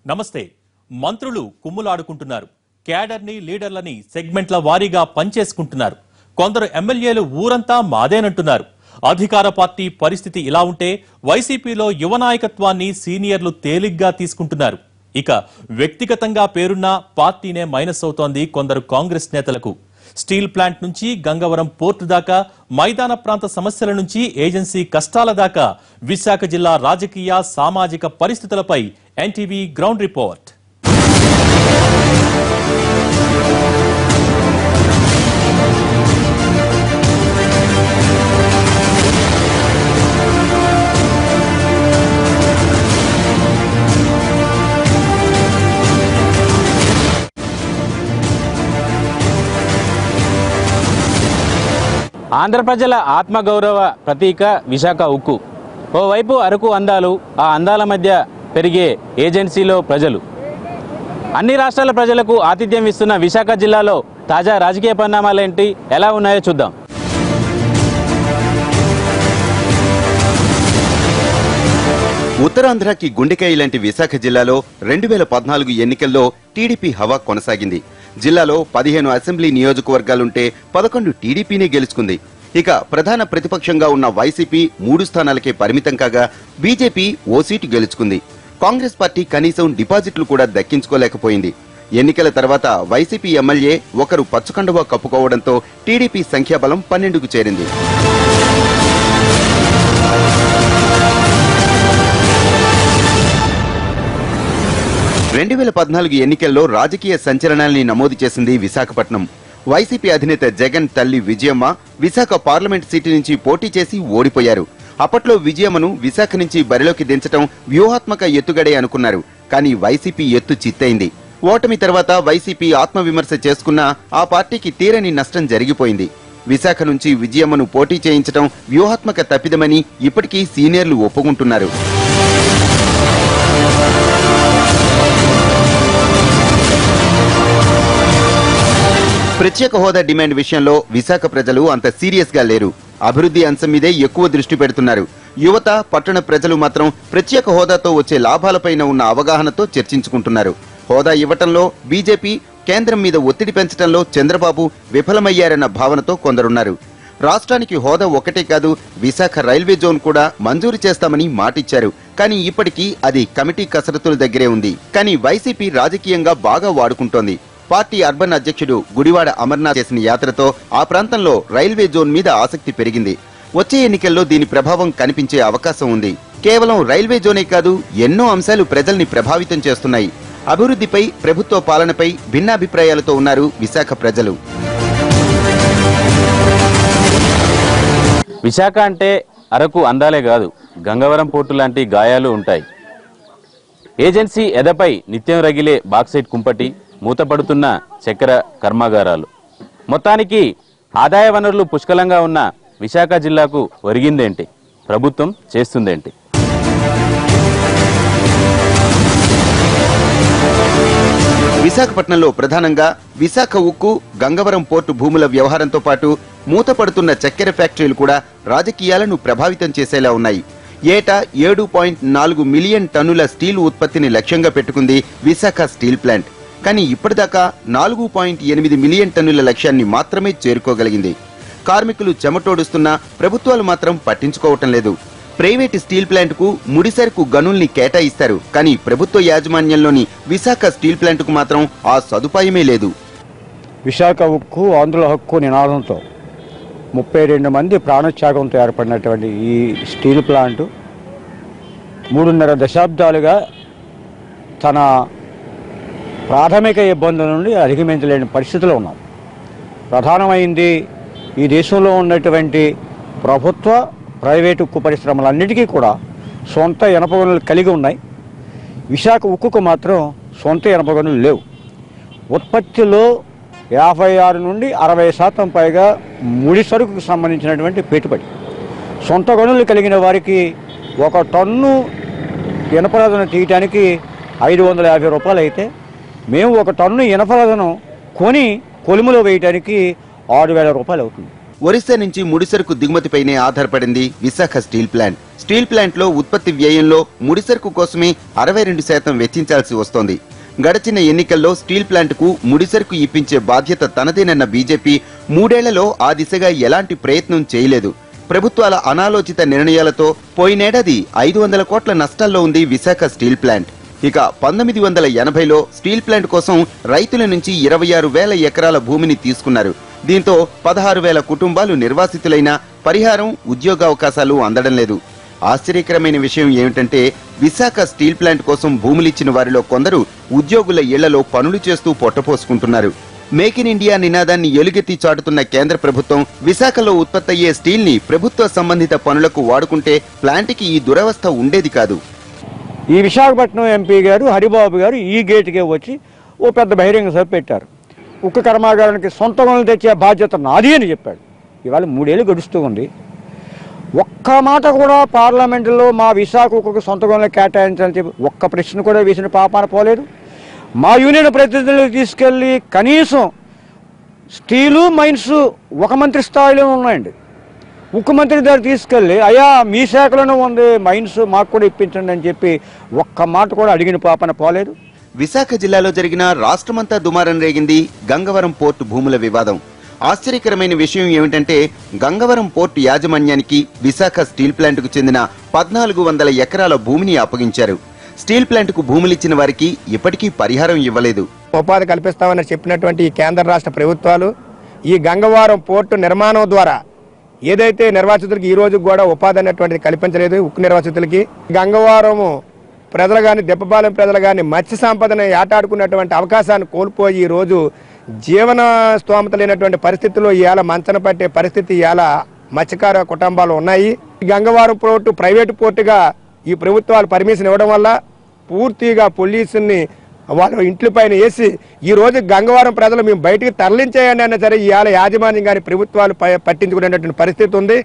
నమస్తే. మంత్రులు కుమ్ములాడుకుంటున్నారు. క్యాడర్ని లీడర్లని సెగ్మెంట్ల వారీగా పంచేసుకుంటున్నారు. కొందరు ఎమ్మెల్యేలు ఊరంతా మాదేనంటున్నారు. అధికార పార్టీ పరిస్థితి ఇలా ఉంటే వైసీపీలో యువ నాయకత్వాన్ని సీనియర్లు తేలిగ్గా తీసుకుంటున్నారు. ఇక వ్యక్తిగతంగా పేరున్న పార్టీనే మైనస్ అవుతోంది కొందరు కాంగ్రెస్ నేతలకు. స్టీల్ ప్లాంట్ నుంచి గంగవరం పోర్టు దాకా, మైదాన ప్రాంత సమస్యల నుంచి ఏజెన్సీ కష్టాల దాకా విశాఖ జిల్లా రాజకీయ సామాజిక పరిస్థితులపై ఎన్టీవీ గ్రౌండ్ రిపోర్ట్. ఆంధ్ర ప్రజల ఆత్మగౌరవ ప్రతీక విశాఖ ఉక్కు. ఓవైపు అరకు అందాలు, ఆ అందాల మధ్య పెరిగే ఏజెన్సీలో ప్రజలు. అన్ని రాష్ట్రాల ప్రజలకు ఆతిథ్యం ఇస్తున్న విశాఖ జిల్లాలో తాజా రాజకీయ పరిణామాలేంటి, ఎలా ఉన్నాయో చూద్దాం. ఉత్తరాంధ్రకి గుండెకాయ లాంటి విశాఖ జిల్లాలో 2014 ఎన్నికల్లో టీడీపీ హవా కొనసాగింది. జిల్లాలో 15 అసెంబ్లీ నియోజకవర్గాలుంటే 11 టీడీపీనే గెలుచుకుంది. ఇక ప్రధాన ప్రతిపక్షంగా ఉన్న వైసీపీ 3 స్థానాలకే పరిమితం కాగా బీజేపీ ఓ సీటు గెలుచుకుంది. కాంగ్రెస్ పార్టీ కనీసం డిపాజిట్లు కూడా దక్కించుకోలేకపోయింది. ఎన్నికల తర్వాత వైసీపీ ఎమ్మెల్యే ఒకరు పచ్చకండువా కప్పుకోవడంతో టీడీపీ సంఖ్యాబలం 12కు చేరింది. ఎన్నికల్లో రాజకీయ సంచలనాల్ని నమోదు చేసింది విశాఖపట్నం. వైసీపీ అధినేత జగన్ తల్లి విజయమ్మ విశాఖ పార్లమెంట్ సీటు నుంచి పోటీ చేసి ఓడిపోయారు. అప్పట్లో విజయమ్మను విశాఖ నుంచి బరిలోకి దించడం వ్యూహాత్మక ఎత్తుగడే అనుకున్నారు. కానీ వైసీపీ ఎత్తు చిత్తైంది. ఓటమి తర్వాత వైసీపీ ఆత్మవిమర్శ చేసుకున్నా ఆ పార్టీకి తీరని నష్టం జరిగిపోయింది. విశాఖ నుంచి విజయమ్మను పోటీ చేయించడం వ్యూహాత్మక తప్పిదమని ఇప్పటికీ సీనియర్లు ఒప్పుకుంటున్నారు. ప్రత్యేక హోదా డిమాండ్ విషయంలో విశాఖ ప్రజలు అంత సీరియస్ గా లేరు. అభివృద్ధి అంశం మీదే ఎక్కువ దృష్టి పెడుతున్నారు. యువత, పట్టణ ప్రజలు మాత్రం ప్రత్యేక హోదాతో వచ్చే లాభాలపైన ఉన్న అవగాహనతో చర్చించుకుంటున్నారు. హోదా ఇవ్వటంలో బీజేపీ, కేంద్రం మీద ఒత్తిడి పెంచడంలో చంద్రబాబు విఫలమయ్యారన్న భావనతో కొందరున్నారు. రాష్ట్రానికి హోదా ఒకటే కాదు, విశాఖ రైల్వే జోన్ కూడా మంజూరు చేస్తామని మాటిచ్చారు. కానీ ఇప్పటికీ అది కమిటీ కసరత్తుల దగ్గరే ఉంది. కానీ వైసీపీ రాజకీయంగా బాగా వాడుకుంటోంది. పార్టీ అర్బన్ అధ్యక్షుడు గుడివాడ అమర్నాథ్ చేసిన యాత్రతో ఆ ప్రాంతంలో రైల్వే జోన్ మీద ఆసక్తి పెరిగింది. వచ్చే ఎన్నికల్లో దీని ప్రభావం కనిపించే అవకాశం ఉంది. కేవలం రైల్వే జోనే కాదు, ఎన్నో అంశాలు ప్రజల్ని ప్రభావితం చేస్తున్నాయి. అభివృద్ధిపై, ప్రభుత్వ పాలనపై భిన్నాభిప్రాయాలతో ఉన్నారు విశాఖ ప్రజలు. విశాఖ అంటే అరకు అందాలే కాదు, గంగవరం పోర్టు లాంటి గాయాలు ఉంటాయి. ఏజెన్సీ ఎదపై నిత్యం రగిలే బాక్సైట్ కుంపటి, మూతపడుతున్న చక్కెర కర్మాగారాలు. మొత్తానికి ఆదాయ వనరులు పుష్కలంగా ఉన్న విశాఖ జిల్లాకు ఒరిగిందేంటి, ప్రభుత్వం చేస్తుందేంటి? విశాఖపట్నంలో ప్రధానంగా విశాఖ ఉక్కు, గంగవరం పోర్టు భూముల వ్యవహారంతో పాటు మూతపడుతున్న చక్కెర ఫ్యాక్టరీలు కూడా రాజకీయాలను ప్రభావితం చేసేలా ఉన్నాయి. ఏటా 7.4 మిలియన్ టన్నుల స్టీల్ ఉత్పత్తిని లక్ష్యంగా పెట్టుకుంది విశాఖ స్టీల్ ప్లాంట్. కానీ ఇప్పటిదాకా 4.8 మిలియన్ టన్నుల లక్ష్యాన్ని మాత్రమే చేరుకోగలిగింది. కార్మికులు చెమటోడుస్తున్నా ప్రభుత్వాలు మాత్రం పట్టించుకోవటం లేదు. ప్రైవేటు స్టీల్ ప్లాంట్కు ముడిసరుకు గనుల్ని కేటాయిస్తారు. కానీ ప్రభుత్వ యాజమాన్యంలోని విశాఖ స్టీల్ ప్లాంట్కు మాత్రం ఆ సదుపాయమే లేదు. విశాఖ ఉక్కు ఆంధ్రుల హక్కు నినాదంతో 32 మంది ప్రాణత్యాగంతో ఏర్పడినటువంటి ఈ స్టీల్ ప్లాంట్ 3.5 దశాబ్దాలుగా తన ప్రాథమిక ఇబ్బందుల నుండి అధిగమించలేని పరిస్థితిలో ఉన్నాం. ప్రధానమైంది ఈ దేశంలో ఉన్నటువంటి ప్రభుత్వ, ప్రైవేటు ఉక్కు పరిశ్రమలన్నిటికీ కూడా సొంత ఇనప గనులు కలిగి ఉన్నాయి. విశాఖ ఉక్కుకు మాత్రం సొంత ఇనప గనులు లేవు. ఉత్పత్తిలో 56 నుండి 60% పైగా ముడి సరుకుకు సంబంధించినటువంటి పెట్టుబడి. సొంత గనులు కలిగిన వారికి 1 టన్ను ఇనపరాదును తీయటానికి 550 రూపాయలు అయితే, మేము 1 టన్ను ఇనపరాదును కొని కొలుములో వేయటానికి 6,000 రూపాయలు అవుతుంది. ఒరిస్సా నుంచి ముడిసరుకు దిగుమతిపైనే ఆధారపడింది Visakha steel plant. Steel plant లో ఉత్పత్తి వ్యయంలో ముడిసరుకు కోసమే 62% వెచ్చించాల్సి వస్తోంది. గడచిన ఎన్నికల్లో స్టీల్ ప్లాంట్ కు ముడిసరుకు ఇప్పించే బాధ్యత తనదేనన్న బీజేపీ 3 ఏళ్లలో ఆ దిశగా ఎలాంటి ప్రయత్నం చేయలేదు. ప్రభుత్వాల అనాలోచిత నిర్ణయాలతో పోయినేడాది 500 కోట్ల నష్టాల్లో ఉంది విశాఖ స్టీల్ ప్లాంట్. ఇక 1980లో స్టీల్ ప్లాంట్ కోసం రైతుల నుంచి 26,000 ఎకరాల భూమిని తీసుకున్నారు. దీంతో 16,000 కుటుంబాలు నిర్వాసితులైన పరిహారం, ఉద్యోగావకాశాలు అందడం లేదు. ఆశ్చర్యకరమైన విషయం ఏమిటంటే విశాఖ స్టీల్ ప్లాంట్ కోసం భూములిచ్చిన వారిలో కొందరు ఉద్యోగుల ఇళ్లలో పనులు చేస్తూ పొట్టపోసుకుంటున్నారు. మేక్ ఇన్ ఇండియా నినాదాన్ని ఎలుగెత్తి చాటుతున్న కేంద్ర ప్రభుత్వం విశాఖలో ఉత్పత్తయ్యే స్టీల్ ని ప్రభుత్వ సంబంధిత పనులకు వాడుకుంటే ప్లాంట్కి ఈ దురవస్థ ఉండేది కాదు. ఈ విశాఖపట్నం ఎంపీ గారు హరిబాబు గారు ఈ గేటుకే వచ్చి ఓ పెద్ద బహిరంగ సభ పెట్టారు. ఉక్కు కర్మాగారానికి సొంత వనరులు తెచ్చే బాధ్యత నాది అని చెప్పాడు. ఇవాళ 3 ఏళ్ళు గడుస్తూ ఉంది. ఒక్క మాట కూడా పార్లమెంటులో మా విశాఖ ఉక్కుకు సొంత వనరులు కేటాయించాలని చెప్పి ఒక్క ప్రశ్న కూడా వేసిన పాపాన పోలేదు. మా యూనియన్ ప్రతినిధులకు తీసుకెళ్ళి కనీసం స్టీలు, మైన్స్ ఒక మంత్రి స్థాయిలో ఉన్నాయండి. ఉక్కు మంత్రి దగ్గర తీసుకెళ్ళి అయ్యా మీ శాఖలోనే ఉంది మైన్స్ మాకు కూడా ఇప్పించండి అని చెప్పి ఒక్క మాట కూడా అడిగిన పాపన పోలేదు. విశాఖ జిల్లాలో జరిగిన రాష్ట్రమంతా దుమారం రేగింది గంగవరం పోర్టు భూముల వివాదం. ఆశ్చర్యకరమైన విషయం ఏమిటంటే గంగవరం పోర్టు యాజమాన్యానికి విశాఖ స్టీల్ ప్లాంట్కు చెందిన 1400 ఎకరాల భూమిని అప్పగించారు. స్టీల్ ప్లాంట్కు భూములిచ్చిన వారికి ఇప్పటికీ పరిహారం ఇవ్వలేదు. ఉపాధి కల్పిస్తామని చెప్పినటువంటి ఈ కేంద్ర రాష్ట్ర ప్రభుత్వాలు ఈ గంగవరం పోర్టు నిర్మాణం ద్వారా ఏదైతే నిర్వాసితులకి ఈ రోజు కూడా ఉపాధి అనేటువంటిది కల్పించలేదు. ఉక్కు నిర్వాసితులకి గంగవరము ప్రజలు కానీ దెబ్బపాలెం ప్రజలు కానీ మత్స్య సంపదను ఆటాడుకున్నటువంటి అవకాశాన్ని కోల్పోయి ఈ రోజు జీవన స్తోమత లేనటువంటి పరిస్థితుల్లో ఇవాళ మంచన పట్టే పరిస్థితి ఇవాళ మత్స్యకార కుటుంబాలు ఉన్నాయి. గంగవరం పోర్టు ప్రైవేటు పోర్టుగా ఈ ప్రభుత్వాలు పర్మిషన్ ఇవ్వడం వల్ల పూర్తిగా పోలీసుని వాళ్ళ ఇంట్ల పైన వేసి ఈ రోజు గంగవరం ప్రజలు మేము బయటికి తరలించేయండి అన్నా సరే ఇవాళ యాజమాన్యం కానీ ప్రభుత్వాలు పట్టించుకునేటువంటి పరిస్థితి ఉంది.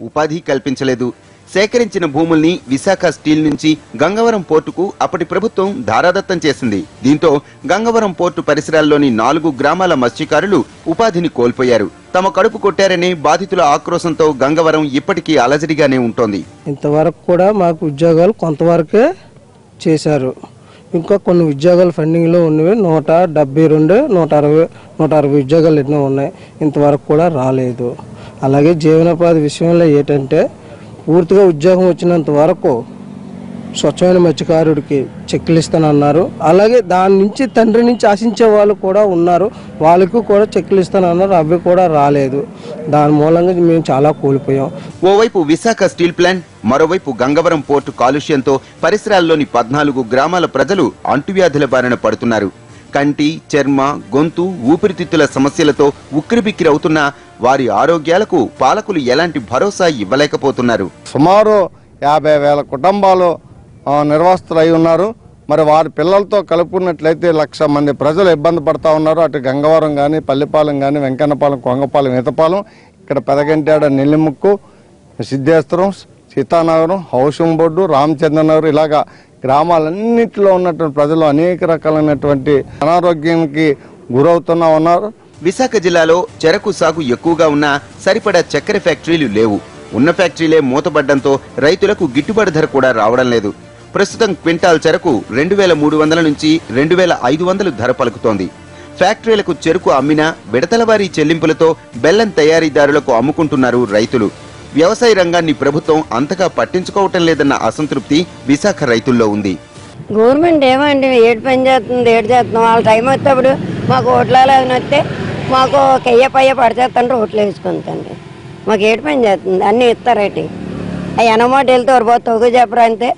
ఉపాధి కల్పించలేదు. సేకరించిన భూముల్ని విశాఖ స్టీల్ నుంచి గంగవరం పోర్టుకు అప్పటి ప్రభుత్వం ధారాదత్తం చేసింది. దీంతో గంగవరం పోర్టు పరిసరాల్లోని 4 గ్రామాల మత్స్యకారులు ఉపాధిని కోల్పోయారు. తమ కడుపు కొట్టారనే బాధితుల ఆక్రోశంతో గంగవరం ఇప్పటికీ అలజడిగానే ఉంటోంది. ఇంతవరకు కూడా మాకు ఉద్యోగాలు కొంతవరకే చేశారు. ఇంకా కొన్ని ఉద్యోగాలు ఫండింగ్లో ఉన్నవి 172, 160 ఉద్యోగాలు ఎన్నో ఉన్నాయి. ఇంతవరకు కూడా రాలేదు. అలాగే జీవనోపాధి విషయంలో ఏంటంటే పూర్తిగా ఉద్యోగం వచ్చినంత వరకు స్వచ్ఛమైన మత్స్యకారుడికి చెక్కులు ఇస్తానన్నారు. అలాగే దాని నుంచి తండ్రి నుంచి ఆశించే వాళ్ళు కూడా ఉన్నారు. వాళ్ళకు కూడా చెక్కులు ఇస్తానన్నారు. అవి కూడా రాలేదు. దాని మూలంగా మేము చాలా కోల్పోయాం. ఓవైపు విశాఖ స్టీల్ ప్లాంట్, మరోవైపు గంగవరం పోర్టు కాలుష్యంతో పరిసరాల్లోని 14 గ్రామాల ప్రజలు అంటువ్యాధుల బారిన పడుతున్నారు. కంటి, చర్మ, గొంతు, ఊపిరితిత్తుల సమస్యలతో ఉక్కిరిబిక్కిరవుతున్న వారి ఆరోగ్యాలకు పాలకులు ఎలాంటి భరోసా ఇవ్వలేకపోతున్నారు. సుమారు 50,000 కుటుంబాలు నిర్వాసితులు అయి ఉన్నారు. మరి వారి పిల్లలతో కలుపుకున్నట్లయితే 1,00,000 మంది ప్రజలు ఇబ్బంది పడతా ఉన్నారు. అటు గంగవరం కానీ, పల్లిపాలెం కానీ, వెంకన్నపాలెం, కొంగపాలెం, ఈతపాలెం, ఇక్కడ పెదగంటాడ, నెల్లిముక్కు, సిద్ధేశ్వరం, సీతానగరం, హౌసింగ్ బోర్డు, రామచంద్రనగర్ ఇలాగా గ్రామాలన్నింటిలో ఉన్నటువంటి ప్రజలు అనేక రకాలైనటువంటి అనారోగ్యానికి గురవుతున్నా ఉన్నారు. విశాఖ జిల్లాలో చెరకు సాగు ఎక్కువగా ఉన్నా సరిపడా చక్కెర ఫ్యాక్టరీలు లేవు. ఉన్న ఫ్యాక్టరీలే మూతబడ్డంతో రైతులకు గిట్టుబాటు ధర కూడా రావడం లేదు. ప్రస్తుతం క్వింటాల్ చెరకు 2,300 నుంచి 2,500 ధర పలుకుతోంది. ఫ్యాక్టరీలకు చెరకు అమ్మినా విడతలవారీ చెల్లింపులతో బెల్లం తయారీదారులకు అమ్ముకుంటున్నారు రైతులు. వ్యవసాయ రంగాన్ని ప్రభుత్వం అంతగా పట్టించుకోవటం లేదన్న అసంతృప్తి విశాఖ రైతుల్లో ఉంది. గవర్నమెంట్ ఏమండి ఏడు పని చేస్తుంది, ఏడు చేస్తున్నాం. వాళ్ళ టైం వచ్చేప్పుడు మాకు ఓట్లలో వస్తే మాకు కెయ్య పడిచేస్తాను ఓట్లు వేసుకుంటాండి. మాకు ఏడు పని చేస్తుంది, అన్నీ ఇస్తారేటి. ఆ ఎనమాట వెళ్తే ఎవరు తొగు చెప్పరా అంతే,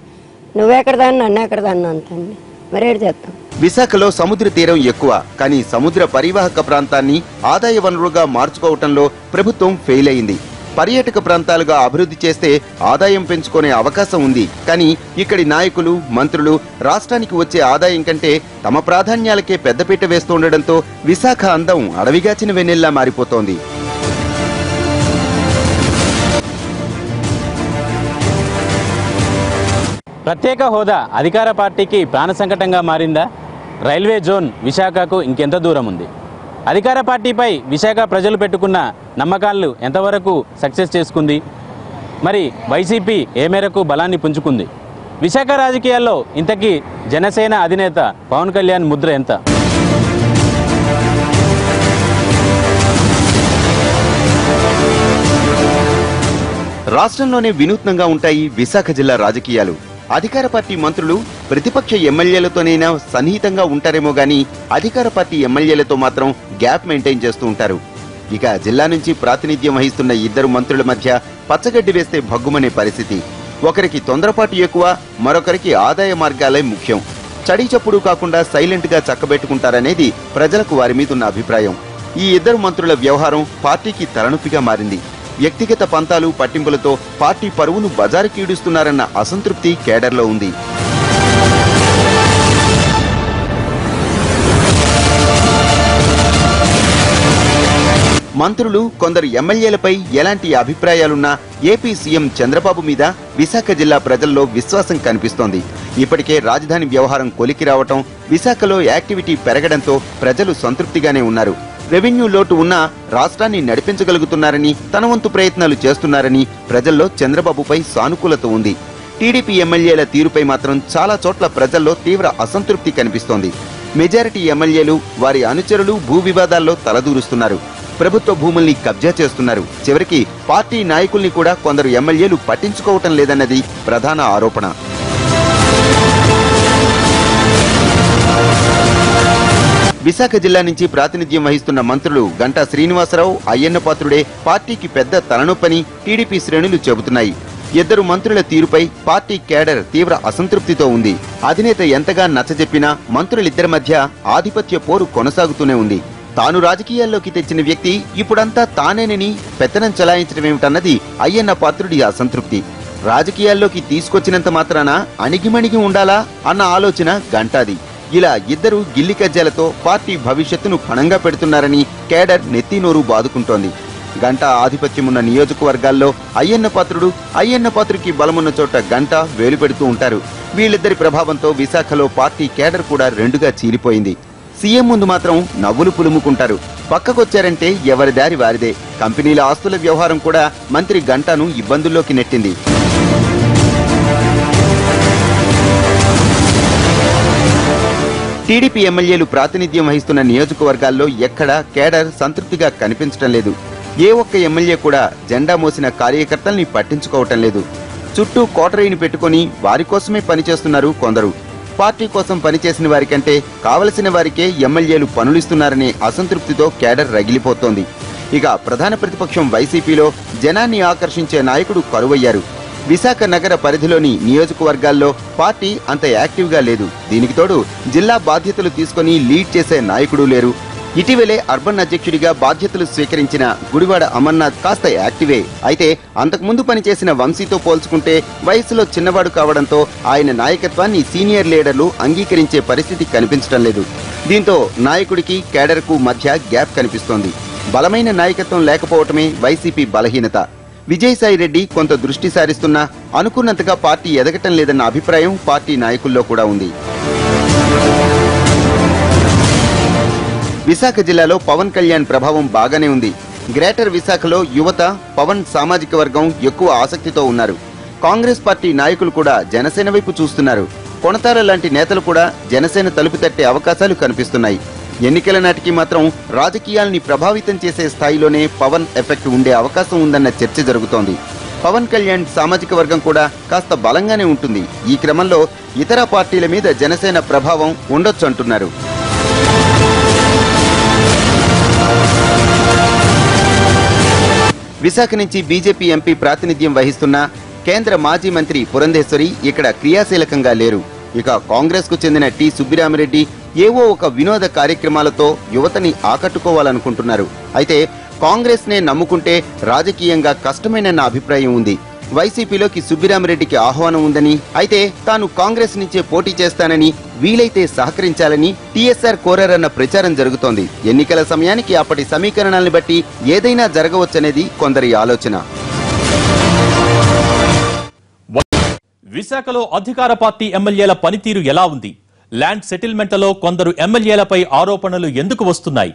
నువ్వెక్కడ దాన్ని నన్ను ఎక్కడ దాన్ని అంతండి. మరి ఏడు చేస్తాం. విశాఖలో సముద్ర తీరం ఎక్కువ, కానీ సముద్ర పరివాహక ప్రాంతాన్ని ఆదాయ వనరుగా మార్చుకోవటంలో ప్రభుత్వం ఫెయిల్ అయింది. పర్యాటక ప్రాంతాలుగా అభివృద్ధి చేస్తే ఆదాయం పెంచుకునే అవకాశం ఉంది. కానీ ఇక్కడి నాయకులు, మంత్రులు రాష్ట్రానికి వచ్చే ఆదాయం కంటే తమ ప్రాధాన్యాలకే పెద్దపీట వేస్తుండటంతో విశాఖ అందం అడవిగాచిన వెన్నెల్లా మారిపోతోంది. ప్రత్యేక హోదా అధికార పార్టీకి ప్రాణ సంకటంగా మారిందా? రైల్వే జోన్ విశాఖకు ఇంకెంత దూరం ఉంది? అధికార పార్టీపై విశాఖ ప్రజలు పెట్టుకున్న నమ్మకాలను ఎంతవరకు సక్సెస్ చేసుకుంది? మరి వైసీపీ ఏ మేరకు బలాన్ని పుంజుకుంది? విశాఖ రాజకీయాల్లో ఇంతకీ జనసేన అధినేత పవన్ కళ్యాణ్ ముద్ర ఎంత? రాష్ట్రంలోనే వినూత్నంగా ఉంటాయి విశాఖ జిల్లా రాజకీయాలు. అధికార పార్టీ మంత్రులు ప్రతిపక్ష ఎమ్మెల్యేలతోనైనా సన్నిహితంగా ఉంటారేమో గానీ అధికార పార్టీ ఎమ్మెల్యేలతో మాత్రం గ్యాప్ మెయింటైన్ చేస్తూ ఉంటారు. ఇక జిల్లా నుంచి ప్రాతినిధ్యం వహిస్తున్న ఇద్దరు మంత్రుల మధ్య పచ్చగడ్డి వేస్తే భగ్గుమనే పరిస్థితి. ఒకరికి తొందరపాటు ఎక్కువ, మరొకరికి ఆదాయ మార్గాలే ముఖ్యం. చడీ చప్పుడు కాకుండా సైలెంట్ గా చక్కబెట్టుకుంటారనేది ప్రజలకు వారి మీదున్న అభిప్రాయం. ఈ ఇద్దరు మంత్రుల వ్యవహారం పార్టీకి తలనొప్పిగా మారింది. వ్యక్తిగత పంతాలు పట్టింపులతో పార్టీ పరువును బజారుకీడుస్తున్నారన్న అసంతృప్తి కేడర్లో ఉంది. మంత్రులు, కొందరు ఎమ్మెల్యేలపై ఎలాంటి అభిప్రాయాలున్నా ఏపీ సీఎం చంద్రబాబు మీద విశాఖ జిల్లా ప్రజల్లో విశ్వాసం కనిపిస్తోంది. ఇప్పటికే రాజధాని వ్యవహారం కొలికి రావటం, విశాఖలో యాక్టివిటీ పెరగడంతో ప్రజలు సంతృప్తిగానే ఉన్నారు. రెవెన్యూ లోటు ఉన్నా రాష్ట్రాన్ని నడిపించగలుగుతున్నారని, తన వంతు ప్రయత్నాలు చేస్తున్నారని ప్రజల్లో చంద్రబాబుపై సానుకూలత ఉంది. టీడీపీ ఎమ్మెల్యేల తీరుపై మాత్రం చాలా చోట్ల ప్రజల్లో తీవ్ర అసంతృప్తి కనిపిస్తోంది. మెజారిటీ ఎమ్మెల్యేలు, వారి అనుచరులు భూ వివాదాల్లో తలదూరుస్తున్నారు. ప్రభుత్వ భూముల్ని కబ్జా చేస్తున్నారు. చివరికి పార్టీ నాయకుల్ని కూడా కొందరు ఎమ్మెల్యేలు పట్టించుకోవటం లేదన్నది ప్రధాన ఆరోపణ. విశాఖ జిల్లా నుంచి ప్రాతినిధ్యం వహిస్తున్న మంత్రులు గంటా శ్రీనివాసరావు, అయ్యన్నపాత్రుడే పార్టీకి పెద్ద తలనొప్పని టీడీపీ శ్రేణులు చెబుతున్నాయి. ఇద్దరు మంత్రుల తీరుపై పార్టీ కేడర్ తీవ్ర అసంతృప్తితో ఉంది. అధినేత ఎంతగా నచ్చజెప్పినా మంత్రులిద్దరి మధ్య ఆధిపత్య పోరు కొనసాగుతూనే ఉంది. తాను రాజకీయాల్లోకి తెచ్చిన వ్యక్తి ఇప్పుడంతా తానేనని పెత్తనం చలాయించడమేమిటన్నది అయ్యన్నపాత్రుడి అసంతృప్తి. రాజకీయాల్లోకి తీసుకొచ్చినంత మాత్రాన అణిగిమణిగి ఉండాలా అన్న ఆలోచన గంటాది. ఇలా ఇద్దరు గిల్లి కజ్జాలతో పార్టీ భవిష్యత్తును పణంగా పెడుతున్నారని కేడర్ నెత్తినోరు బాదుకుంటోంది. గంటా ఆధిపత్యమున్న నియోజకవర్గాల్లో అయ్యన్నపాత్రుడికి బలమున్న చోట గంటా వేలు పెడుతూ ఉంటారు. వీళ్ళిద్దరి ప్రభావంతో విశాఖలో పార్టీ కేడర్ కూడా రెండుగా చీలిపోయింది. సీఎం ముందు మాత్రం నవ్వులు పులుముకుంటారు. పక్కకొచ్చారంటే ఎవరి దారి వారిదే. కంపెనీల ఆస్తుల వ్యవహారం కూడా మంత్రి గంటాను ఇబ్బందుల్లోకి నెట్టింది. టీడీపీ ఎమ్మెల్యేలు ప్రాతినిధ్యం వహిస్తున్న నియోజకవర్గాల్లో ఎక్కడా కేడర్ సంతృప్తిగా కనిపించడం లేదు. ఏ ఒక్క ఎమ్మెల్యే కూడా జెండా మోసిన కార్యకర్తల్ని పట్టించుకోవటం లేదు. చుట్టూ కోటరీని పెట్టుకుని వారి కోసమే పనిచేస్తున్నారు కొందరు. పార్టీ కోసం పనిచేసిన వారికంటే కావలసిన వారికే ఎమ్మెల్యేలు పనులిస్తున్నారనే అసంతృప్తితో కేడర్ రగిలిపోతోంది. ఇక ప్రధాన ప్రతిపక్షం వైసీపీలో జనాన్ని ఆకర్షించే నాయకుడు కరువయ్యారు. విశాఖ నగర పరిధిలోని నియోజకవర్గాల్లో పార్టీ అంత యాక్టివ్గా లేదు. దీనికి తోడు జిల్లా బాధ్యతలు తీసుకుని లీడ్ చేసే నాయకుడు లేరు. ఇటీవలే అర్బన్ అధ్యక్షుడిగా బాధ్యతలు స్వీకరించిన గుడివాడ అమర్నాథ్ కాస్త యాక్టివే. అయితే అంతకుముందు పనిచేసిన వంశీతో పోల్చుకుంటే వయసులో చిన్నవాడు కావడంతో ఆయన నాయకత్వాన్ని సీనియర్ లీడర్లు అంగీకరించే పరిస్థితి కనిపించడం లేదు. దీంతో నాయకుడికి కేడర్కు మధ్య గ్యాప్ కనిపిస్తోంది. బలమైన నాయకత్వం లేకపోవటమే వైసీపీ బలహీనత. విజయసాయిరెడ్డి కొంత దృష్టి సారిస్తున్నా అనుకున్నంతగా పార్టీ ఎదగటం లేదన్న అభిప్రాయం పార్టీ నాయకుల్లో కూడా ఉంది. విశాఖ జిల్లాలో పవన్ కళ్యాణ్ ప్రభావం బాగానే ఉంది. గ్రేటర్ విశాఖలో యువత, పవన్ సామాజిక వర్గం ఎక్కువ ఆసక్తితో ఉన్నారు. కాంగ్రెస్ పార్టీ నాయకులు కూడా జనసేన వైపు చూస్తున్నారు. కొణతార లాంటి నేతలు కూడా జనసేన తలుపు తట్టే అవకాశాలు కనిపిస్తున్నాయి. ఎన్నికల నాటికి మాత్రం రాజకీయాల్ని ప్రభావితం చేసే స్థాయిలోనే పవన్ ఎఫెక్ట్ ఉండే అవకాశం ఉందన్న చర్చ జరుగుతోంది. పవన్ కళ్యాణ్ సామాజిక వర్గం కూడా కాస్త బలంగానే ఉంటుంది. ఈ క్రమంలో ఇతర పార్టీల మీద జనసేన ప్రభావం ఉండొచ్చు అంటున్నారు. విశాఖ నుంచి బీజేపీ ఎంపీ ప్రాతినిధ్యం వహిస్తున్న కేంద్ర మాజీ మంత్రి పురంధేశ్వరి ఇక్కడ క్రియాశీలకంగా లేరు. ఇక కాంగ్రెస్ కు చెందిన టి సుబ్బిరామిరెడ్డి ఏవో ఒక వినోద కార్యక్రమాలతో యువతని ఆకట్టుకోవాలనుకుంటున్నారు. అయితే కాంగ్రెస్ నే నమ్ముకుంటే రాజకీయంగా కష్టమేనన్న అభిప్రాయం ఉంది. వైసీపీలోకి సుబ్బిరామిరెడ్డికి ఆహ్వానం ఉందని, అయితే తాను కాంగ్రెస్ నుంచే పోటీ చేస్తానని, వీలైతే సహకరించాలని టీఎస్ఆర్ కోరారన్న ప్రచారం జరుగుతోంది. ఎన్నికల సమయానికి అప్పటి సమీకరణాలను బట్టి ఏదైనా జరగవచ్చనేది కొందరి ఆలోచన. విశాఖలో అధికార పార్టీ ఎమ్మెల్యేల పనితీరు ఎలా ఉంది? ల్యాండ్ సెటిల్మెంట్లలో కొందరు ఎమ్మెల్యేలపై ఆరోపణలు ఎందుకు వస్తున్నాయి?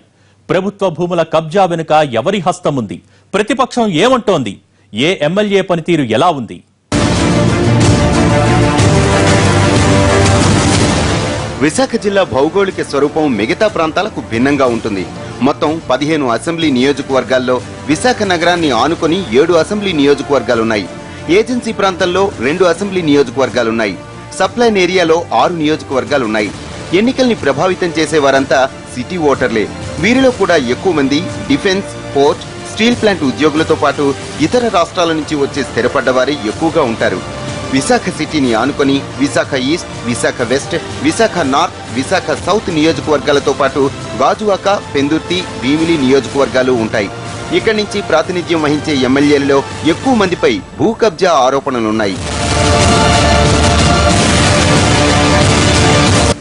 ప్రభుత్వ భూముల కబ్జా వెనుక ఎవరి హస్తం ఉంది? ప్రతిపక్షం ఏమంటోంది? ఏ ఎమ్మెల్యే పనితీరు ఎలా ఉంది? విశాఖ జిల్లా భౌగోళిక స్వరూపం మిగతా ప్రాంతాలకు భిన్నంగా ఉంటుంది. మొత్తం 15 అసెంబ్లీ నియోజకవర్గాల్లో విశాఖ నగరాన్ని ఆనుకొని 7 అసెంబ్లీ నియోజకవర్గాలున్నాయి. ఏజెన్సీ ప్రాంతంలో 2 అసెంబ్లీ నియోజకవర్గాలున్నాయి. సప్లైన్ ఏరియాలో 6 నియోజకవర్గాలున్నాయి. ఎన్నికల్ని ప్రభావితం చేసేవారంతా సిటీ ఓటర్లే. వీరిలో కూడా ఎక్కువ మంది డిఫెన్స్, పోర్ట్, స్టీల్ ప్లాంట్ ఉద్యోగులతో పాటు ఇతర రాష్ట్రాల నుంచి వచ్చే స్థిరపడ్డవారే ఎక్కువగా ఉంటారు. విశాఖ సిటీని ఆనుకొని Visakha east, Visakha west, Visakha north, Visakha south నియోజకవర్గాలతో పాటు గాజువాక, పెందుర్తి, భీమిలి నియోజకవర్గాలు ఉంటాయి. ఇక్కడి నుంచి ప్రాతినిధ్యం వహించే ఎమ్మెల్యేలలో ఎక్కువ మందిపై భూ కబ్జా ఆరోపణలున్నాయి.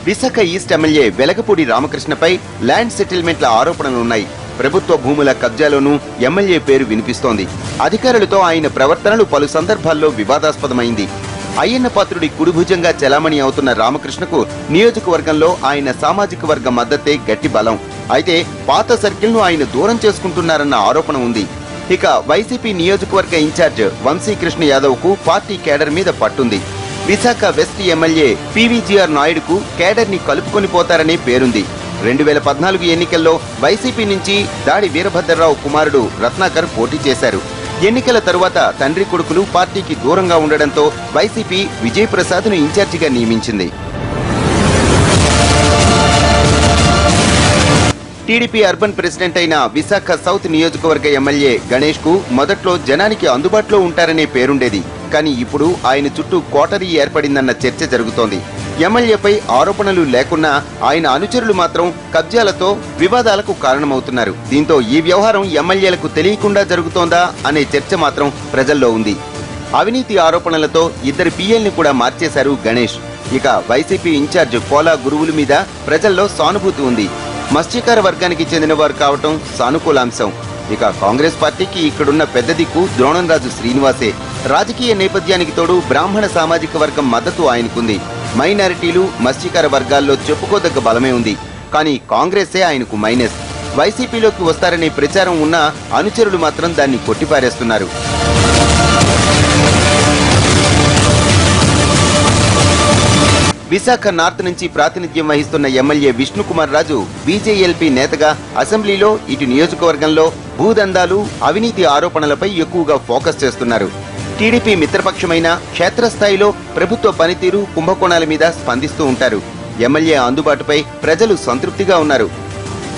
విశాఖ ఈస్ట్ ఎమ్మెల్యే వెలగపూడి రామకృష్ణపై ల్యాండ్ సెటిల్మెంట్ల ఆరోపణలున్నాయి. ప్రభుత్వ భూముల కబ్జాలోనూ ఎమ్మెల్యే పేరు వినిపిస్తోంది. అధికారులతో ఆయన ప్రవర్తనలు పలు సందర్భాల్లో వివాదాస్పదమైంది. అయ్యన్న పాత్రుడి కుడిభుజంగా చెలామణి అవుతున్న రామకృష్ణకు నియోజకవర్గంలో ఆయన సామాజిక వర్గ మద్దతే గట్టి బలం. అయితే పాత సర్కిల్ను ఆయన దూరం చేసుకుంటున్నారన్న ఆరోపణ ఉంది. ఇక వైసీపీ నియోజకవర్గ ఇన్ఛార్జ్ వంశీకృష్ణ యాదవ్కు పార్టీ కేడర్ మీద పట్టుంది. విశాఖ వెస్ట్ ఎమ్మెల్యే పీవీజీఆర్ నాయుడుకు కేడర్ని కలుపుకొని పోతారనే పేరుంది. 2014 ఎన్నికల్లో వైసీపీ నుంచి దాడి వీరభద్రరావు కుమారుడు రత్నాకర్ పోటీ చేశారు. ఎన్నికల తరువాత తండ్రి కొడుకులు పార్టీకి దూరంగా ఉండడంతో వైసీపీ విజయప్రసాద్ను ఇన్ఛార్జిగా నియమించింది. టీడీపీ అర్బన్ ప్రెసిడెంట్ అయిన విశాఖ సౌత్ నియోజకవర్గ ఎమ్మెల్యే గణేష్ కు మొదట్లో జనానికి అందుబాటులో ఉంటారనే పేరుండేది. కానీ ఇప్పుడు ఆయన చుట్టూ కోటరీ ఏర్పడిందన్న చర్చ జరుగుతోంది. ఎమ్మెల్యేపై ఆరోపణలు లేకున్నా ఆయన అనుచరులు మాత్రం కబ్జాలతో వివాదాలకు కారణమవుతున్నారు. దీంతో ఈ వ్యవహారం ఎమ్మెల్యేలకు తెలియకుండా జరుగుతోందా అనే చర్చ మాత్రం ప్రజల్లో ఉంది. అవినీతి ఆరోపణలతో 2 పీఎల్ని కూడా మార్చేశారు గణేష్. ఇక వైసీపీ ఇన్ఛార్జ్ పోలా గురువుల మీద ప్రజల్లో సానుభూతి ఉంది. మత్స్యకార వర్గానికి చెందినవారు కావటం సానుకూలాంశం. ఇక కాంగ్రెస్ పార్టీకి ఇక్కడున్న పెద్ద దిక్కు ద్రోణంరాజు శ్రీనివాసే. రాజకీయ నేపథ్యానికి తోడు బ్రాహ్మణ సామాజిక వర్గం మద్దతు ఆయనకుంది. మైనారిటీలు, మత్స్యకార వర్గాల్లో చెప్పుకోదగ్గ బలమే ఉంది. కానీ కాంగ్రెసే ఆయనకు మైనస్. వైసీపీలోకి వస్తారనే ప్రచారం ఉన్నా అనుచరులు మాత్రం దాన్ని కొట్టిపారేస్తున్నారు. విశాఖ నార్త్ నుంచి ప్రాతినిధ్యం వహిస్తున్న ఎమ్మెల్యే విష్ణుకుమార్ రాజు బీజేఎల్పీ నేతగా అసెంబ్లీలో ఇటు నియోజకవర్గంలో భూదందాలు, అవినీతి ఆరోపణలపై ఎక్కువగా ఫోకస్ చేస్తున్నారు. టీడీపీ మిత్రపక్షమైన క్షేత్రస్థాయిలో ప్రభుత్వ పనితీరు, కుంభకోణాల మీద స్పందిస్తూ ఉంటారు. ఎమ్మెల్యే అందుబాటుపై ప్రజలు సంతృప్తిగా ఉన్నారు.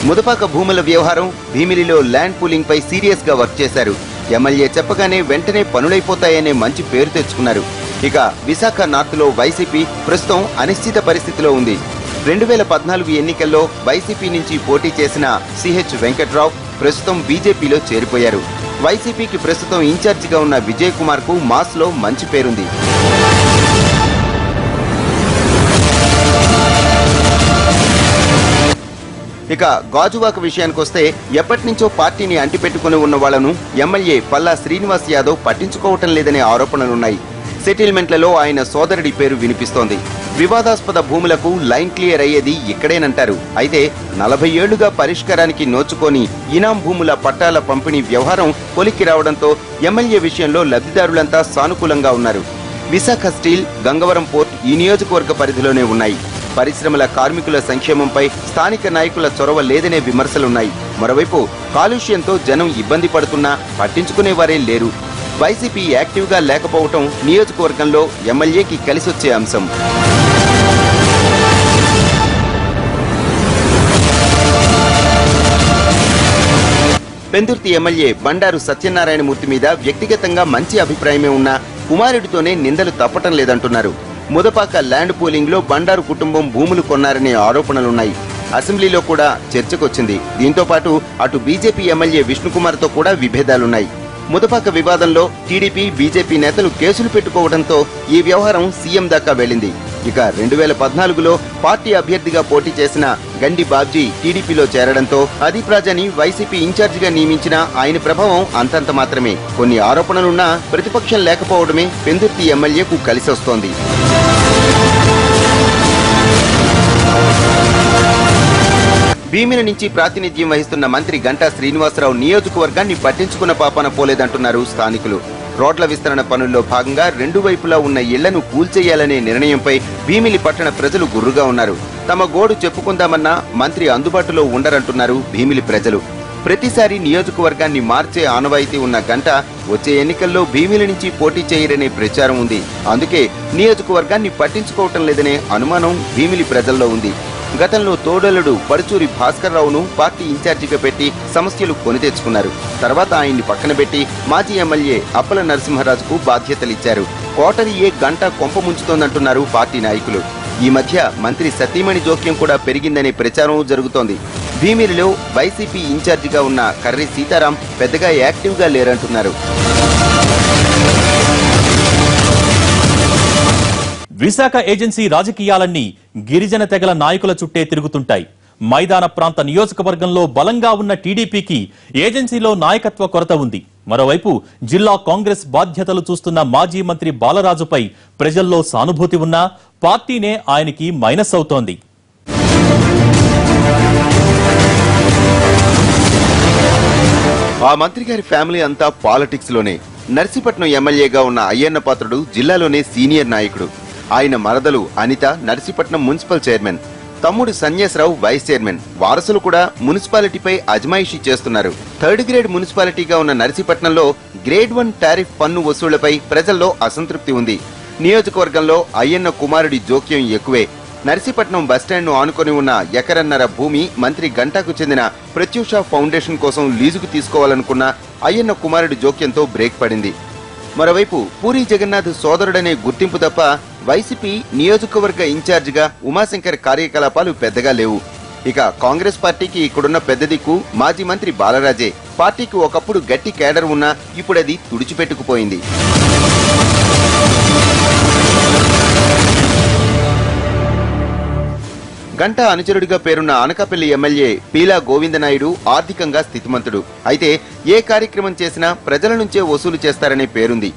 ముదపాక భూముల వ్యవహారం, భీమిలిలో ల్యాండ్ పూలింగ్ పై సీరియస్ గా వర్క్ చేశారు. ఎమ్మెల్యే చెప్పగానే వెంటనే పనులైపోతాయనే మంచి పేరు తెచ్చుకున్నారు. ఇక విశాఖ నార్త్ లో వైసీపీ ప్రస్తుతం అనిశ్చిత పరిస్థితిలో ఉంది. 2014 ఎన్నికల్లో వైసీపీ నుంచి పోటీ చేసిన సిహెచ్ వెంకట్రావు ప్రస్తుతం బీజేపీలో చేరిపోయారు. వైసీపీకి ప్రస్తుతం ఇన్ఛార్జిగా ఉన్న విజయ్ కుమార్ కు మాస్ లో మంచి పేరుంది. ఇక గాజువాక విషయానికొస్తే ఎప్పటి నుంచో పార్టీని అంటిపెట్టుకుని ఉన్న వాళ్లను ఎమ్మెల్యే పల్లా శ్రీనివాస్ యాదవ్ పట్టించుకోవటం లేదనే ఆరోపణలున్నాయి. సెటిల్మెంట్లలో ఆయన సోదరుడి పేరు వినిపిస్తోంది. వివాదాస్పద భూములకు లైన్ క్లియర్ అయ్యేది ఇక్కడేనంటారు. అయితే 40 ఏళ్లుగా పరిష్కారానికి నోచుకొని ఇనాం భూముల పట్టాల పంపిణీ వ్యవహారం కొలిక్కి రావడంతో ఎమ్మెల్యే విషయంలో లబ్ధిదారులంతా సానుకూలంగా ఉన్నారు. విశాఖ స్టీల్, గంగవరం పోర్ట్ ఈ నియోజకవర్గ పరిధిలోనే ఉన్నాయి. పరిశ్రమల కార్మికుల సంక్షేమంపై స్థానిక నాయకుల చొరవ లేదనే విమర్శలున్నాయి. మరోవైపు కాలుష్యంతో జనం ఇబ్బంది పడుతున్నా పట్టించుకునేవారే లేరు. వైసీపీ యాక్టివ్గా లేకపోవటం నియోజకవర్గంలో ఎమ్మెల్యేకి కలిసొచ్చే అంశం. పెందుర్తి ఎమ్మెల్యే బండారు సత్యనారాయణమూర్తి మీద వ్యక్తిగతంగా మంచి అభిప్రాయమే ఉన్నా కుమారుడితోనే నిందలు తప్పటం లేదంటున్నారు. ముదపాక ల్యాండ్ పూలింగ్ లో బండారు కుటుంబం భూములు కొన్నారనే ఆరోపణలున్నాయి. అసెంబ్లీలో కూడా చర్చకొచ్చింది. దీంతో పాటు అటు బీజేపీ ఎమ్మెల్యే విష్ణుకుమార్ తో కూడా విభేదాలున్నాయి. ముదపాక వివాదంలో టీడీపీ, బీజేపీ నేతలు కేసులు పెట్టుకోవడంతో ఈ వ్యవహారం సీఎం దాకా వెళ్లింది. ఇక 2014లో పార్టీ అభ్యర్థిగా పోటీ చేసిన గండి బాబ్జీ టీడీపీలో చేరడంతో అదీప్ రాజాని వైసీపీ ఇన్ఛార్జిగా నియమించిన ఆయన ప్రభావం అంతంత మాత్రమే. కొన్ని ఆరోపణలున్నా ప్రతిపక్షం లేకపోవడమే పెందుర్తి ఎమ్మెల్యేకు కలిసొస్తోంది. భీమిలి నుంచి ప్రాతినిధ్యం వహిస్తున్న మంత్రి గంటా శ్రీనివాసరావు నియోజకవర్గాన్ని పట్టించుకున్న పాపాన పోలేదంటున్నారు స్థానికులు. రోడ్ల విస్తరణ పనుల్లో భాగంగా రెండు వైపులా ఉన్న ఇళ్లను కూల్చేయాలనే నిర్ణయంపై భీమిలి పట్టణ ప్రజలు గుర్రుగా ఉన్నారు. తమ గోడు చెప్పుకుందామన్నా మంత్రి అందుబాటులో ఉండరంటున్నారు భీమిలి ప్రజలు. ప్రతిసారి నియోజకవర్గాన్ని మార్చే ఆనవాయితీ ఉన్న గంట వచ్చే ఎన్నికల్లో భీమిలి నుంచి పోటీ చేయరనే ప్రచారం ఉంది. అందుకే నియోజకవర్గాన్ని పట్టించుకోవటం లేదనే అనుమానం భీమిలి ప్రజల్లో ఉంది. గతంలో తోడలుడు పరుచూరి భాస్కర్ రావును పార్టీ ఇన్ఛార్జిగా పెట్టి సమస్యలు కొని తెచ్చుకున్నారు. తర్వాత ఆయన్ని పక్కన పెట్టి మాజీ ఎమ్మెల్యే అప్పల నరసింహరాజుకు బాధ్యతలిచ్చారు. కోటరీయే గంట కొంప ముంచుతోందంటున్నారు పార్టీ నాయకులు. ఈ మధ్య మంత్రి సతీమణి జోక్యం కూడా పెరిగిందనే ప్రచారం జరుగుతోంది. భీమిలిలో వైసీపీ ఇన్ఛార్జిగా ఉన్న కర్రి సీతారాం పెద్దగా యాక్టివ్గా లేరంటున్నారు. విశాఖ ఏజెన్సీ రాజకీయాలన్నీ గిరిజన తెగల నాయకుల చుట్టే తిరుగుతుంటాయి. మైదాన ప్రాంత నియోజకవర్గంలో బలంగా ఉన్న టీడీపీకి ఏజెన్సీలో నాయకత్వ కొరత ఉంది. మరోవైపు జిల్లా కాంగ్రెస్ బాధ్యతలు చూస్తున్న మాజీ మంత్రి బాలరాజుపై ప్రజల్లో సానుభూతి ఉన్నా పార్టీనే ఆయనకి మైనస్ అవుతోంది. ఆ మంత్రి గారి ఫ్యామిలీ అంతా పాలిటిక్స్ లోనే. నర్సీపట్నం ఎమ్మెల్యేగా ఉన్న అయ్యన్న పాత్రుడు జిల్లాలోనే సీనియర్ నాయకుడు. ఆయన మరదలు అనిత నర్సీపట్నం మున్సిపల్ చైర్మన్, తమ్ముడు సన్యాసరావు వైస్ చైర్మన్. వారసులు కూడా మున్సిపాలిటీపై అజమాయిషీ చేస్తున్నారు. 3rd గ్రేడ్ మున్సిపాలిటీగా ఉన్న నర్సీపట్నంలో గ్రేడ్ 1 టారిఫ్ పన్ను వసూళ్లపై ప్రజల్లో అసంతృప్తి ఉంది. నియోజకవర్గంలో అయ్యన్న కుమారుడి జోక్యం ఎక్కువే. నర్సీపట్నం బస్టాండ్ను ఆనుకొని ఉన్న ఎకరన్నర భూమి మంత్రి గంటాకు చెందిన ప్రత్యూష ఫౌండేషన్ కోసం లీజుకు తీసుకోవాలనుకున్న అయ్యన్న కుమారుడి జోక్యంతో బ్రేక్ పడింది. మరోవైపు పూరి జగన్నాథ్ సోదరుడనే గుర్తింపు తప్ప వైసీపీ నియోజకవర్గ ఇన్ఛార్జిగా ఉమాశంకర్ కార్యకలాపాలు పెద్దగా లేవు. ఇక కాంగ్రెస్ పార్టీకి ఇక్కడున్న పెద్ద దిక్కు మాజీ మంత్రి బాలరాజే. పార్టీకి ఒకప్పుడు గట్టి కేడర్ ఉన్నా ఇప్పుడది తుడిచిపెట్టుకుపోయింది. గంటా అనుచరుడిగా పేరున్న అనకాపల్లి ఎమ్మెల్యే పీలా గోవిందనాయుడు ఆర్థికంగా స్థితిమంతుడు. అయితే ఏ కార్యక్రమం చేసినా ప్రజల నుంచే వసూలు చేస్తారనే పేరుంది.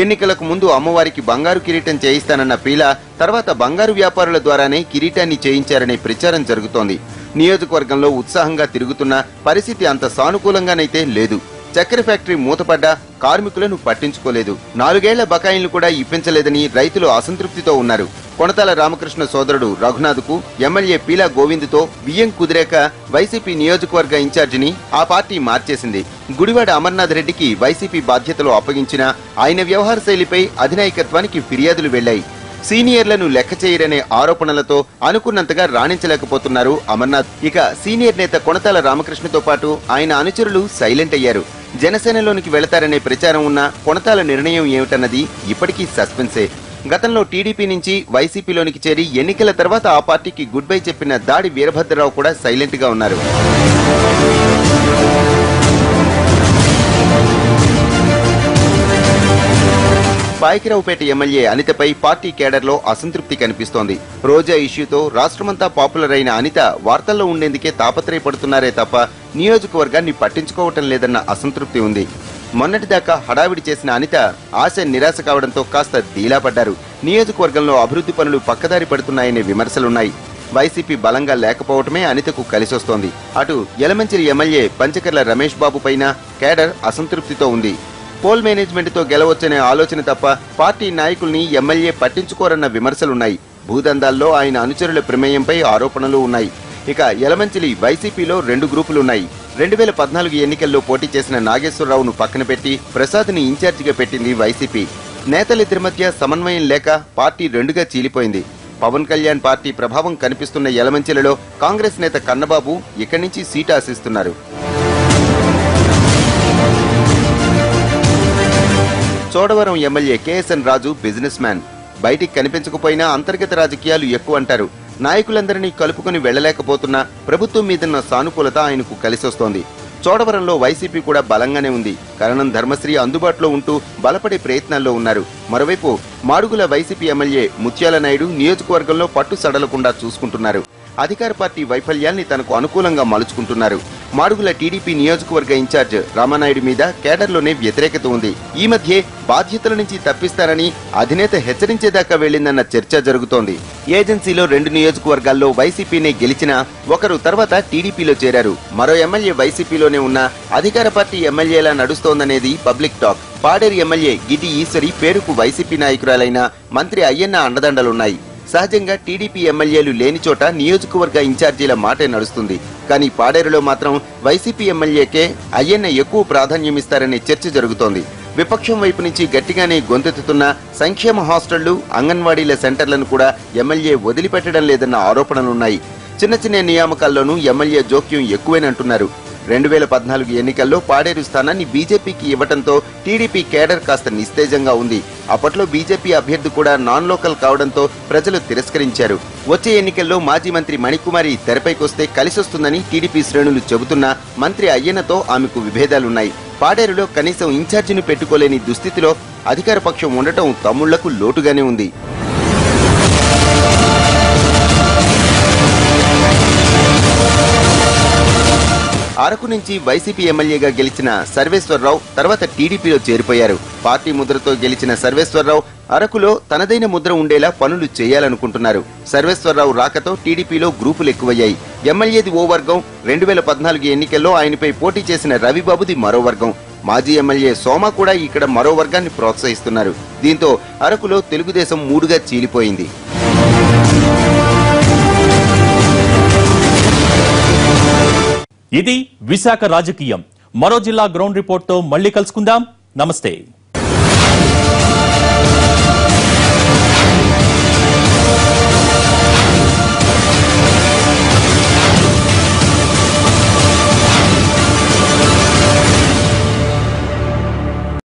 ఎన్నికలకు ముందు అమ్మవారికి బంగారు కిరీటం చేయిస్తానన్న పీలా తర్వాత బంగారు వ్యాపారుల ద్వారానే కిరీటాన్ని చేయించారనే ప్రచారం జరుగుతోంది. నియోజకవర్గంలో ఉత్సాహంగా తిరుగుతున్న పరిస్థితి అంత సానుకూలంగానైతే లేదు. చక్కెర ఫ్యాక్టరీ మూతపడ్డా కార్మికులను పట్టించుకోలేదు. 4 ఏళ్ల బకాయిలు కూడా ఇప్పించలేదని రైతులు అసంతృప్తితో ఉన్నారు. కొనతాల రామకృష్ణ సోదరుడు రఘునాథ్కు ఎమ్మెల్యే పీలా గోవింద్తో బియ్యం కుదిరాక వైసీపీ నియోజకవర్గ ఇన్ఛార్జిని ఆ పార్టీ మార్చేసింది. గుడివాడ అమర్నాథ్ రెడ్డికి వైసీపీ బాధ్యతలు అప్పగించినా ఆయన వ్యవహార శైలిపై అధినాయకత్వానికి ఫిర్యాదులు వెళ్లాయి. సీనియర్లను లెక్క చేయరనే ఆరోపణలతో అనుకున్నంతగా రాణించలేకపోతున్నారు అమర్నాథ్. ఇక సీనియర్ నేత కొనతాల రామకృష్ణతో పాటు ఆయన అనుచరులు సైలెంట్ అయ్యారు. జనసేనలోనికి వెళతారనే ప్రచారం ఉన్న కొనతాల నిర్ణయం ఏమిటన్నది ఇప్పటికీ సస్పెన్సే. గతంలో టీడీపీ నుంచి వైసీపీలోనికి చేరి ఎన్నికల తర్వాత ఆ పార్టీకి గుడ్ బై చెప్పిన దాడి వీరభద్రరావు కూడా సైలెంట్ గా ఉన్నారు. పాయకిరావుపేట ఎమ్మెల్యే అనితపై పార్టీ కేడర్లో అసంతృప్తి కనిపిస్తోంది. రోజా ఇష్యూతో రాష్ట్రమంతా పాపులర్ అయిన అనిత వార్తల్లో ఉండేందుకే తాపత్రయపడుతున్నారే తప్ప నియోజకవర్గాన్ని పట్టించుకోవటం లేదన్న అసంతృప్తి ఉంది. మొన్నటిదాకా హడావిడి చేసిన అనిత ఆశ నిరాశ కావడంతో కాస్త ధీలా పడ్డారు. నియోజకవర్గంలో అభివృద్ధి పనులు పక్కదారి పడుతున్నాయనే విమర్శలున్నాయి. వైసీపీ బలంగా లేకపోవటమే అనితకు కలిసొస్తోంది. అటు యలమంచిలి ఎమ్మెల్యే పంచకర్ల రమేష్ బాబు పైన కేడర్ అసంతృప్తితో ఉంది. పోల్ మేనేజ్మెంట్ తో గెలవచ్చనే ఆలోచన తప్ప పార్టీ నాయకుల్ని ఎమ్మెల్యే పట్టించుకోరన్న విమర్శలున్నాయి. భూదందాల్లో ఆయన అనుచరుల ప్రమేయంపై ఆరోపణలు ఉన్నాయి. ఇక యలమంచిలి వైసీపీలో 2 గ్రూపులున్నాయి. 2014 ఎన్నికల్లో పోటీ చేసిన నాగేశ్వరరావును పక్కన పెట్టి ప్రసాద్ని ఇన్ఛార్జిగా పెట్టింది వైసీపీ. నేతలిద్దరి మధ్య సమన్వయం లేక పార్టీ 2గా చీలిపోయింది. పవన్ కళ్యాణ్ పార్టీ ప్రభావం కనిపిస్తున్న యలమంచిలిలో కాంగ్రెస్ నేత కన్నబాబు ఇక్కడి నుంచి సీటు ఆశిస్తున్నారు. చోడవరం ఎమ్మెల్యే కేఎస్ఎన్ రాజు బిజినెస్ మ్యాన్. బయటికి కనిపించకపోయినా అంతర్గత రాజకీయాలు ఎక్కువ అంటారు. నాయకులందరినీ కలుపుకుని వెళ్లలేకపోతున్నా ప్రభుత్వం మీదున్న సానుకూలత ఆయనకు కలిసొస్తోంది. చోడవరంలో వైసీపీ కూడా బలంగానే ఉంది. కరణం ధర్మశ్రీ అందుబాటులో ఉంటూ బలపడే ప్రయత్నాల్లో ఉన్నారు. మరోవైపు మాడుగుల వైసీపీ ఎమ్మెల్యే ముత్యాల నాయుడు నియోజకవర్గంలో పట్టు సడలకుండా చూసుకుంటున్నారు. అధికార పార్టీ వైఫల్యాన్ని తనకు అనుకూలంగా మలుచుకుంటున్నారు. మాడుగుల టీడీపీ నియోజకవర్గ ఇన్ఛార్జ్ రామానాయుడు మీద కేడర్లోనే వ్యతిరేకత ఉంది. ఈ మధ్య బాధ్యతల నుంచి తప్పిస్తారని అధినేత హెచ్చరించేదాకా వెళ్లిందన్న చర్చ జరుగుతోంది. ఏజెన్సీలో 2 నియోజకవర్గాల్లో వైసీపీనే గెలిచినా ఒకరు తర్వాత టీడీపీలో చేరారు. మరో ఎమ్మెల్యే వైసీపీలోనే ఉన్న అధికార పార్టీ ఎమ్మెల్యేలా నడుస్తోందనేది public talk. Paderu MLA Giddi Eswari పేరుకు వైసీపీ నాయకురాలైన మంత్రి అయ్యన్న అండదండలున్నాయి. సహజంగా టీడీపీ ఎమ్మెల్యేలు లేని చోట నియోజకవర్గ ఇన్ఛార్జీల మాటే నడుస్తుంది. కానీ పాడేరులో మాత్రం వైసీపీ ఎమ్మెల్యేకే అయ్యన్న ఎక్కువ ప్రాధాన్యమిస్తారనే చర్చ జరుగుతోంది. విపక్షం వైపు నుంచి గట్టిగానే గొంతెత్తుతున్న సంక్షేమ హాస్టళ్లు, అంగన్వాడీల సెంటర్లను కూడా ఎమ్మెల్యే వదిలిపెట్టడం లేదన్న ఆరోపణలున్నాయి. చిన్న చిన్న నియామకాల్లోనూ ఎమ్మెల్యే జోక్యం ఎక్కువేనంటున్నారు. 2014 ఎన్నికల్లో పాడేరు స్థానాన్ని బీజేపీకి ఇవ్వడంతో టీడీపీ కేడర్ కాస్త నిస్తేజంగా ఉంది. అప్పట్లో బీజేపీ అభ్యర్థి కూడా నాన్ లోకల్ కావడంతో ప్రజలు తిరస్కరించారు. వచ్చే ఎన్నికల్లో మాజీ మంత్రి మణికుమారి తెరపైకొస్తే కలిసొస్తుందని టీడీపీ శ్రేణులు చెబుతున్నా మంత్రి అయ్యన్నతో ఆమెకు విభేదాలున్నాయి. పాడేరులో కనీసం ఇన్ఛార్జిని పెట్టుకోలేని దుస్థితిలో అధికార పక్షం ఉండటం తమ్ముళ్లకు లోటుగానే ఉంది. అరకు నుంచి వైసీపీ ఎమ్మెల్యేగా గెలిచిన సర్వేశ్వరరావు తర్వాత టీడీపీలో చేరిపోయారు. పార్టీ ముద్రతో గెలిచిన సర్వేశ్వరరావు అరకులో తనదైన ముద్ర ఉండేలా పనులు చేయాలనుకుంటున్నారు. సర్వేశ్వరరావు రాకతో టీడీపీలో గ్రూపులు ఎక్కువయ్యాయి. ఎమ్మెల్యేది ఓ వర్గం, 2014 ఎన్నికల్లో ఆయనపై పోటీ చేసిన రవిబాబుది మరో వర్గం. మాజీ ఎమ్మెల్యే సోమ కూడా ఇక్కడ మరో వర్గాన్ని ప్రోత్సహిస్తున్నారు. దీంతో అరకులో తెలుగుదేశం 3గా చీలిపోయింది. ఇది విశాఖ రాజకీయం. మరో జిల్లా గ్రౌండ్ రిపోర్ట్తో మళ్ళీ కలుసుకుందాం. నమస్తే.